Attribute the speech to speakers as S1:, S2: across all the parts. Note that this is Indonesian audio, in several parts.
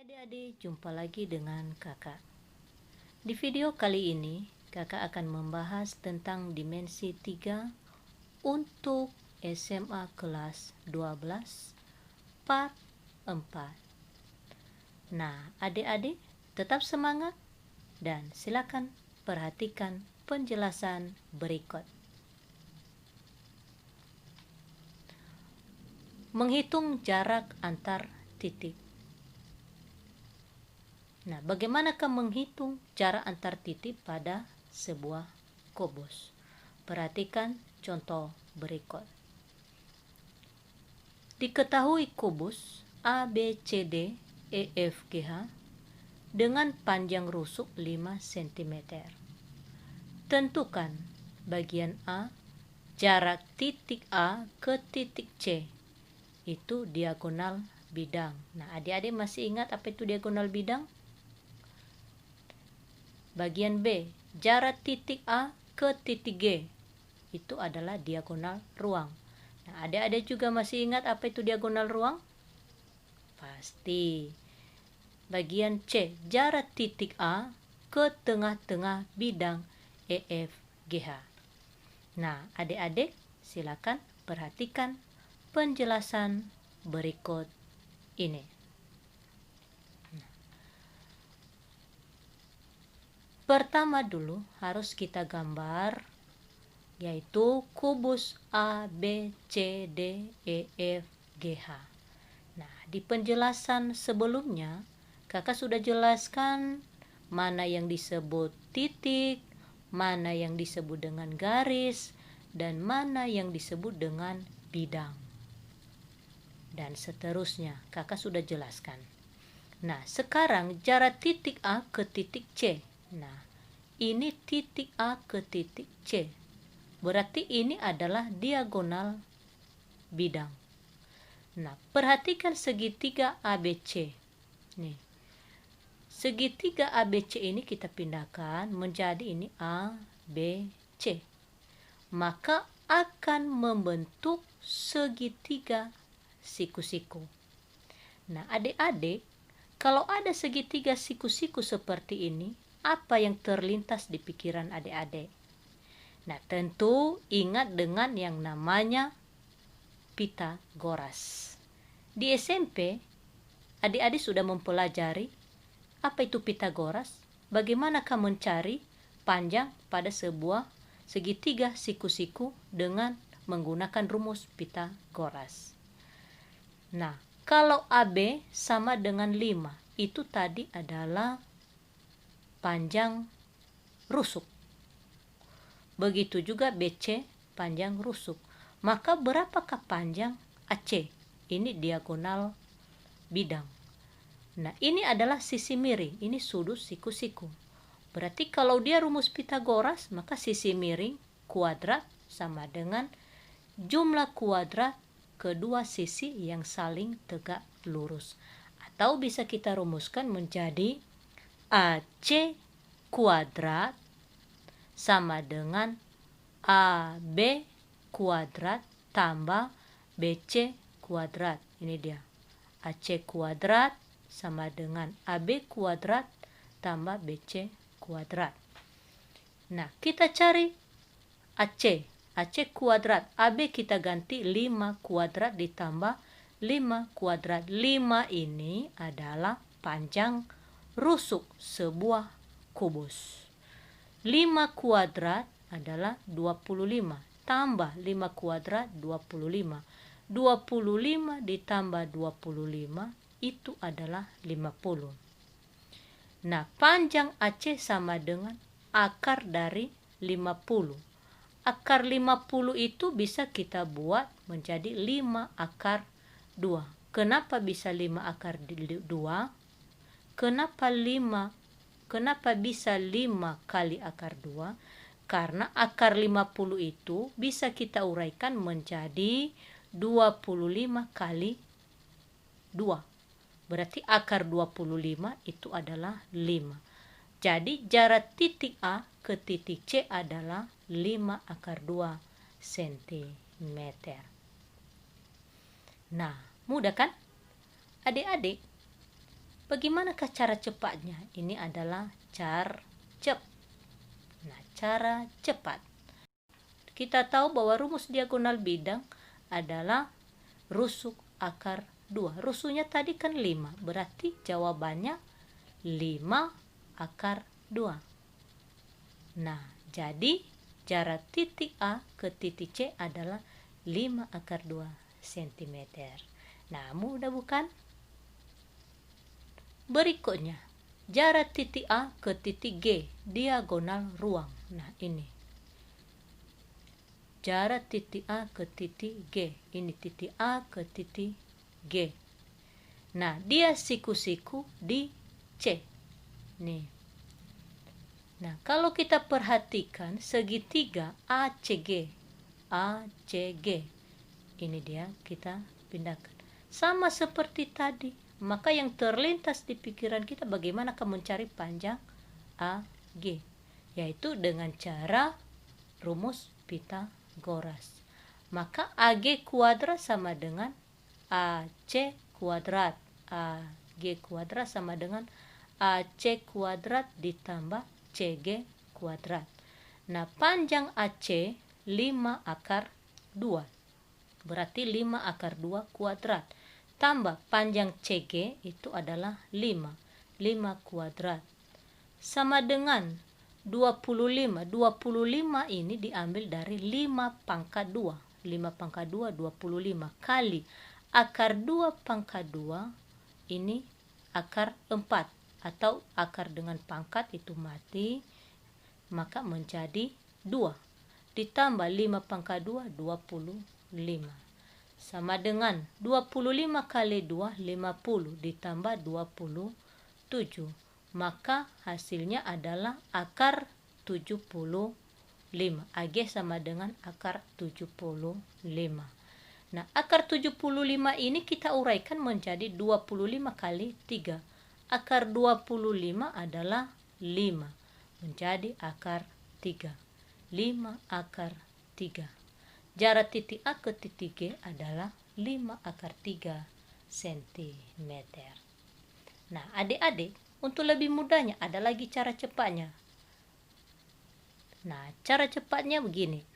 S1: Adik-adik, jumpa lagi dengan kakak. Di video kali ini, kakak akan membahas tentang dimensi 3 untuk SMA kelas 12 part 4. Nah, adik-adik tetap semangat dan silakan perhatikan penjelasan berikut. Menghitung jarak antar titik. Nah, bagaimanakah menghitung jarak antar titik pada sebuah kubus? Perhatikan contoh berikut. Diketahui kubus A, B, C, D, E, F, G, H dengan panjang rusuk 5 cm. Tentukan bagian A, jarak titik A ke titik C, itu diagonal bidang. Nah, adik-adik masih ingat apa itu diagonal bidang? Bagian B, jarak titik A ke titik G, itu adalah diagonal ruang. Nah, adik-adik juga masih ingat apa itu diagonal ruang? Pasti. Bagian C, jarak titik A ke tengah-tengah bidang EFGH. Nah, adik-adik silakan perhatikan penjelasan berikut ini. Pertama dulu harus kita gambar, yaitu kubus A, B, C, D, E, F, G, H. Nah, di penjelasan sebelumnya, kakak sudah jelaskan mana yang disebut titik, mana yang disebut dengan garis, dan mana yang disebut dengan bidang. Dan seterusnya, kakak sudah jelaskan. Nah, sekarang jarak titik A ke titik C. Nah, ini titik A ke titik C. Berarti ini adalah diagonal bidang. Nah, perhatikan segitiga ABC. Nih. Segitiga ABC ini kita pindahkan menjadi ini A, B, C. Maka akan membentuk segitiga siku-siku. Nah, adik-adik, kalau ada segitiga siku-siku seperti ini, apa yang terlintas di pikiran adik-adik? Nah, tentu ingat dengan yang namanya Pitagoras. Di SMP, adik-adik sudah mempelajari apa itu Pitagoras, bagaimanakah mencari panjang pada sebuah segitiga siku-siku dengan menggunakan rumus Pitagoras. Nah, kalau AB sama dengan 5, itu tadi adalah panjang rusuk. Begitu juga BC panjang rusuk. Maka berapakah panjang AC? Ini diagonal bidang. Nah, ini adalah sisi miring. Ini sudut siku-siku. Berarti kalau dia rumus Pitagoras, maka sisi miring kuadrat sama dengan jumlah kuadrat kedua sisi yang saling tegak lurus. Atau bisa kita rumuskan menjadi AC kuadrat sama dengan AB kuadrat tambah BC kuadrat. Ini dia. AC kuadrat sama dengan AB kuadrat tambah BC kuadrat. Nah, kita cari AC. AC kuadrat. AB kita ganti 5 kuadrat ditambah 5 kuadrat. 5 ini adalah panjang rusuk sebuah kubus. 5 kuadrat adalah 25. Tambah 5 kuadrat 25. 25 ditambah 25 itu adalah 50. Nah, panjang AC sama dengan akar dari 50. Akar 50 itu bisa kita buat menjadi 5 akar 2. Kenapa bisa 5 akar 2? Kenapa bisa 5 kali akar 2? Karena akar 50 itu bisa kita uraikan menjadi 25 kali 2. Berarti akar 25 itu adalah 5. Jadi jarak titik A ke titik C adalah 5 akar 2 cm. Nah, mudah kan? Adik-adik, bagaimanakah cara cepatnya? Ini adalah cara cepat. Kita tahu bahwa rumus diagonal bidang adalah rusuk akar 2. Rusuknya tadi kan 5, berarti jawabannya 5 akar 2. Nah, jadi jarak titik A ke titik C adalah 5 akar 2 cm. Nah, mudah bukan? Berikutnya, jarak titik A ke titik G, diagonal ruang. Nah, ini. Jarak titik A ke titik G. Ini titik A ke titik G. Nah, dia siku-siku di C. Nih. Nah, kalau kita perhatikan segitiga ACG. Ini dia, kita pindahkan. Sama seperti tadi. Maka yang terlintas di pikiran kita bagaimanakah mencari panjang AG. Yaitu dengan cara rumus Pitagoras. Maka AG kuadrat sama dengan AC kuadrat. AG kuadrat sama dengan AC kuadrat ditambah CG kuadrat. Nah, panjang AC 5 akar 2. Berarti 5 akar 2 kuadrat. Tambah panjang CG itu adalah 5. 5 kuadrat. Sama dengan 25. 25 ini diambil dari 5 pangkat 2. 5 pangkat 2, 25. Kali akar 2 pangkat 2, ini akar 4. Atau akar dengan pangkat itu mati, maka menjadi 2. Ditambah 5 pangkat 2, 25. Sama dengan 25 kali 2, 50. Ditambah 27. Maka hasilnya adalah akar 75. AG sama dengan akar 75. Nah, akar 75 ini kita uraikan menjadi 25 kali 3. Akar 25 adalah 5. Menjadi akar 3. 5 akar 3. Jarak titik A ke titik G adalah 5 akar 3 cm. Nah, adik-adik, untuk lebih mudahnya ada lagi cara cepatnya. Nah, cara cepatnya begini.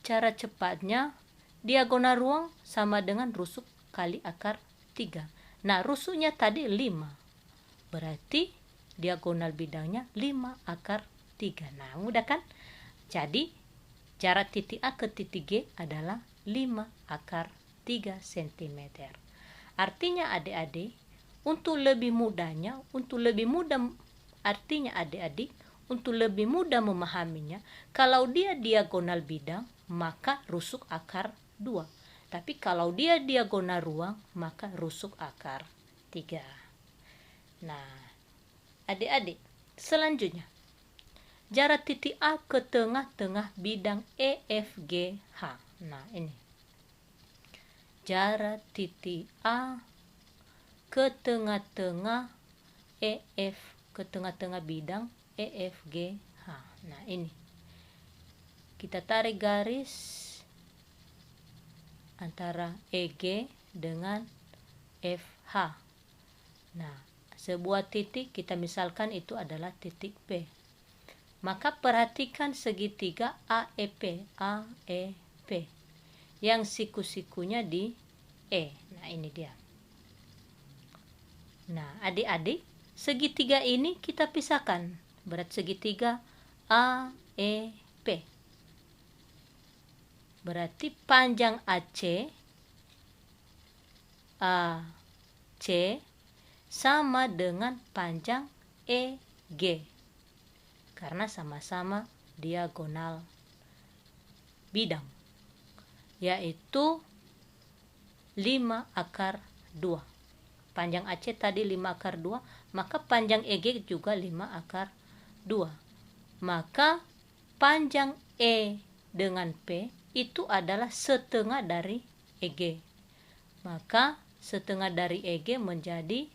S1: Cara cepatnya diagonal ruang sama dengan rusuk kali akar 3. Nah, rusuknya tadi 5. Berarti diagonal bidangnya 5 akar 3. Nah, mudah kan? Jadi, jarak titik A ke titik G adalah 5 akar 3 cm. Artinya adik-adik, untuk lebih mudah memahaminya, kalau dia diagonal bidang, maka rusuk akar 2. Tapi kalau dia diagonal ruang, maka rusuk akar 3. Nah, adik-adik, selanjutnya, jarak titik A ke tengah-tengah bidang EFGH. Nah, ini. Jarak titik A ke tengah-tengah bidang EFGH. Nah, ini. Kita tarik garis antara EG dengan FH. Nah, sebuah titik kita misalkan itu adalah titik P. Maka perhatikan segitiga AEP yang siku-sikunya di E. Nah, ini dia. Nah, adik-adik, segitiga ini kita pisahkan. Berat segitiga AEP. Berarti panjang AC sama dengan panjang EG. Karena sama-sama diagonal bidang, yaitu 5 akar 2. Panjang AC tadi 5 akar 2, maka panjang EG juga 5 akar 2. Maka panjang E dengan P itu adalah setengah dari EG. Maka setengah dari EG menjadi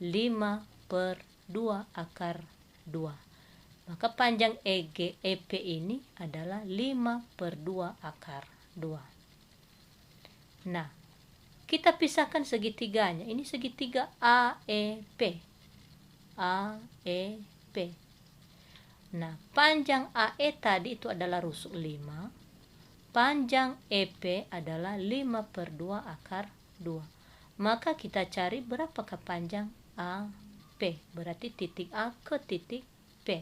S1: 5/2 akar 2. Maka panjang EP ini adalah 5/2 akar 2. Nah, kita pisahkan segitiganya. Ini segitiga AEP. AEP. Nah, panjang AE tadi itu adalah rusuk 5. Panjang EP adalah 5/2 akar 2. Maka kita cari berapakah panjang AP. Berarti titik A ke titik P.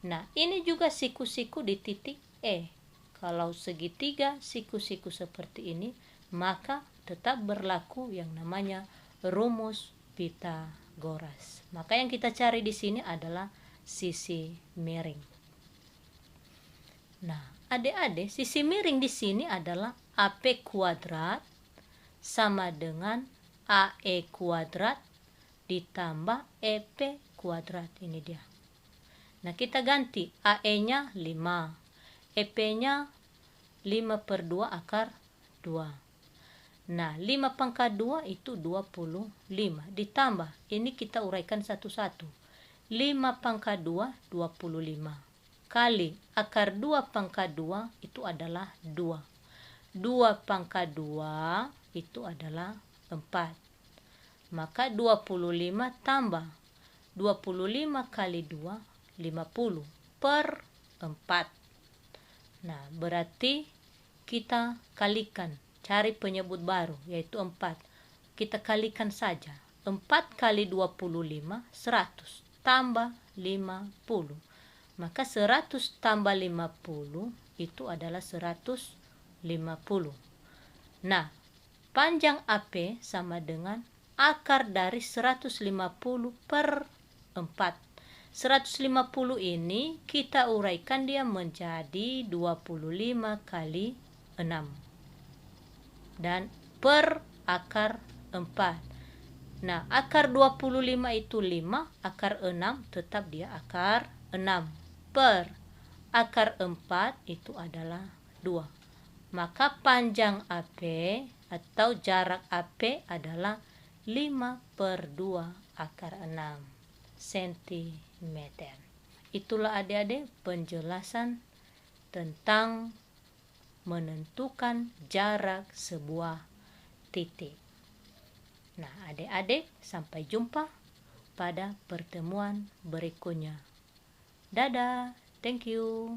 S1: Nah, ini juga siku-siku di titik E. Kalau segitiga siku-siku seperti ini, maka tetap berlaku yang namanya rumus Pitagoras. Maka yang kita cari di sini adalah sisi miring. Nah, adik-adik, sisi miring di sini adalah AP kuadrat sama dengan AE kuadrat ditambah EP kuadrat. Ini dia. Nah, kita ganti. AE-nya 5. EP-nya 5/2 akar 2. Nah, 5 pangkat 2 itu 25. Ditambah, ini kita uraikan satu-satu. 5 pangkat 2, 25. Kali akar 2 pangkat 2 itu adalah 2. 2 pangkat 2 itu adalah 4. Maka 25 tambah 25 kali 2, 50 per 4. Nah, berarti kita kalikan, cari penyebut baru, yaitu 4. Kita kalikan saja. 4 kali 25, 100. Tambah 50. Maka 100 tambah 50 itu adalah 150. Nah, panjang AP sama dengan akar dari 150 per 4. 150 ini kita uraikan dia menjadi 25 kali 6. Dan per akar 4. Nah, akar 25 itu 5, akar 6 tetap dia akar 6. Per akar 4 itu adalah 2. Maka panjang AP atau jarak AP adalah 5/2 akar 6 cm. Itulah adik-adik penjelasan tentang menentukan jarak sebuah titik. Nah, adik-adik, sampai jumpa pada pertemuan berikutnya. Dadah, thank you.